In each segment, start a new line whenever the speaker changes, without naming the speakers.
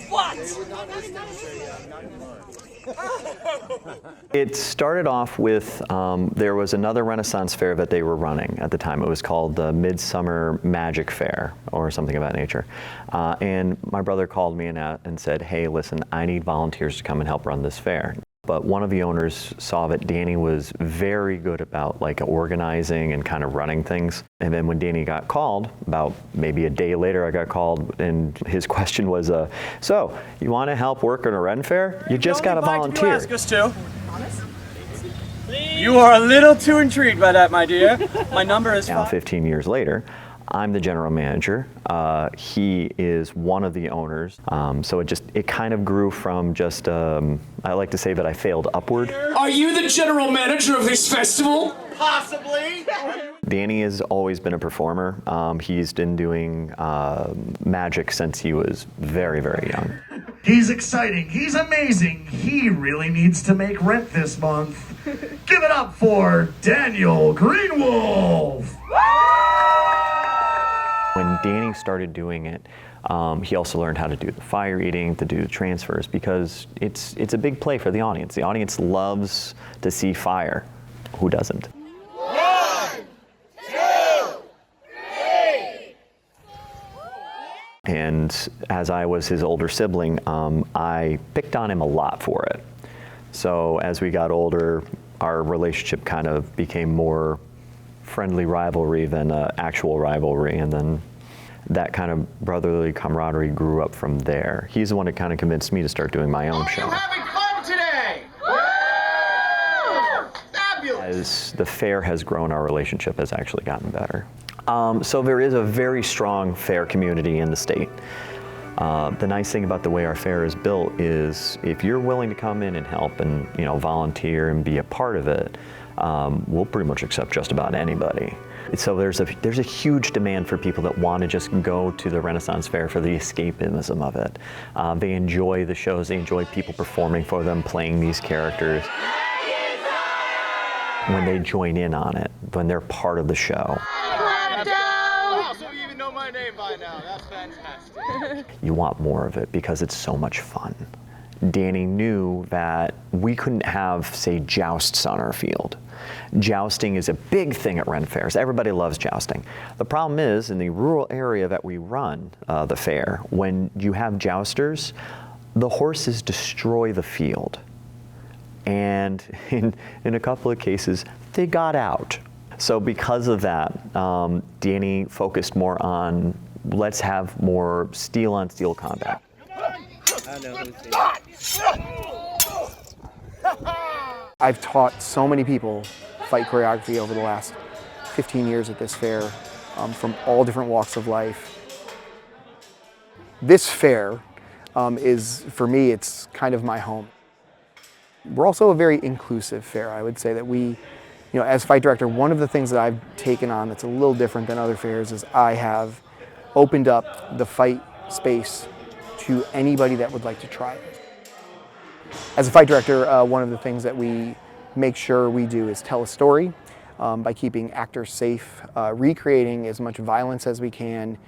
What?
It started off with, there was another Renaissance fair that they were running at the time. It was called the Midsummer Magic Fair or something of that nature. And my brother called me and said, hey, listen, I need volunteers to come and help run this fair. But one of the owners saw that Danny was very good about like organizing and kind of running things. And then when Danny got called, about maybe a day later I got called, and his question was, so you want to help work on a Ren fair? You just got to volunteer.
You ask us to. You are a little too intrigued by that, my dear. My number is
now 15 years later, I'm the general manager. He is one of the owners. So it kind of grew from just, I like to say that I failed upward.
Are you the general manager of this festival?
Possibly.
Danny has always been a performer. He's been doing magic since he was very, very young.
He's exciting. He's amazing. He really needs to make rent this month. Give it up for Daniel GreenWolf.
When Danny started doing it, he also learned how to do the fire eating, to do the transfers, because it's a big play for the audience. The audience loves to see fire. Who doesn't?
1, 2, 3.
And as I was his older sibling, I picked on him a lot for it. So as we got older, our relationship kind of became more friendly rivalry than actual rivalry, and then that kind of brotherly camaraderie grew up from there. He's the one that kind of convinced me to start doing my own show.
Are you having fun today? Woo! Fabulous!
As the fair has grown, our relationship has actually gotten better. So there is a very strong fair community in the state. The nice thing about the way our fair is built is if you're willing to come in and help and volunteer and be a part of it, we'll pretty much accept just about anybody. So there's a huge demand for people that want to just go to the Renaissance Fair for the escapism of it. They enjoy the shows, they enjoy people performing for them, playing these characters. When they join in on it, when they're part of the show.
Wow, so you even know my name by now. That's fantastic.
You want more of it because it's so much fun. Danny knew that we couldn't have, say, jousts on our field. Jousting is a big thing at Ren fairs. Everybody loves jousting. The problem is, in the rural area that we run the fair, when you have jousters, the horses destroy the field. And in a couple of cases, they got out. So because of that, Danny focused more on, let's have more steel-on-steel combat.
I know who's
I've taught so many people fight choreography over the last 15 years at this fair, from all different walks of life. This fair is, for me, it's kind of my home. We're also a very inclusive fair. I would say that we, as fight director, one of the things that I've taken on that's a little different than other fairs is I have opened up the fight space to anybody that would like to try it. As a fight director, one of the things that we make sure we do is tell a story by keeping actors safe, recreating as much violence as we can,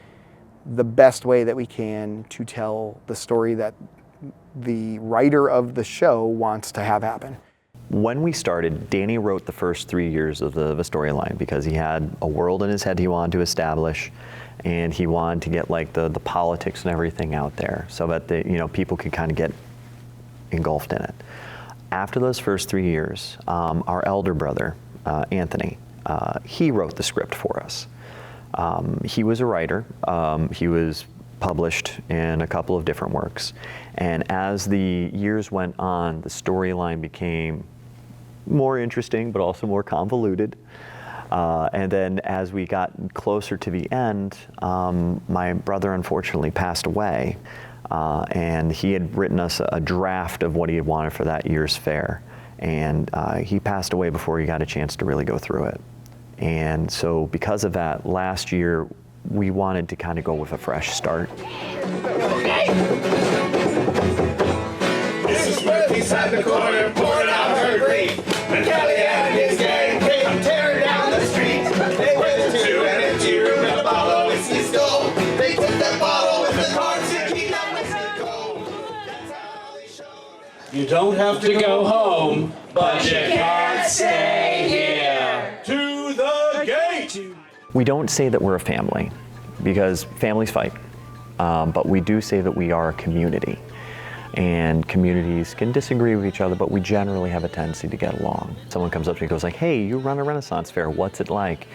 the best way that we can to tell the story that the writer of the show wants to have happen.
When we started, Danny wrote the first 3 years of the storyline because he had a world in his head he wanted to establish, and he wanted to get like the politics and everything out there so that people could kind of get engulfed in it. After those first 3 years, our elder brother, Anthony, he wrote the script for us. He was a writer. He was published in a couple of different works. And as the years went on, the storyline became more interesting, but also more convoluted. And then as we got closer to the end, my brother unfortunately passed away. And he had written us a draft of what he had wanted for that year's fair. And he passed away before he got a chance to really go through it. And so because of that, last year, we wanted to kind of go with a fresh start.
This is where he's at the corner, pouring out her grief. And Kelly and his gang came tearing down the streets. They went into an empty room and Apollo is You don't have to go home, but you can't stay here. To the gate!
We don't say that we're a family, because families fight, but we do say that we are a community. And communities can disagree with each other, but we generally have a tendency to get along. Someone comes up to me and goes like, hey, you run a Renaissance fair, what's it like?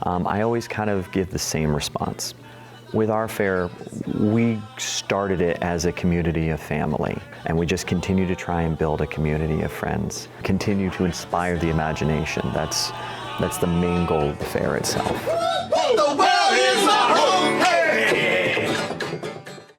I always kind of give the same response. With our fair, we started it as a community of family, and we just continue to try and build a community of friends. Continue to inspire the imagination. That's the main goal of the fair itself.
The world is my home!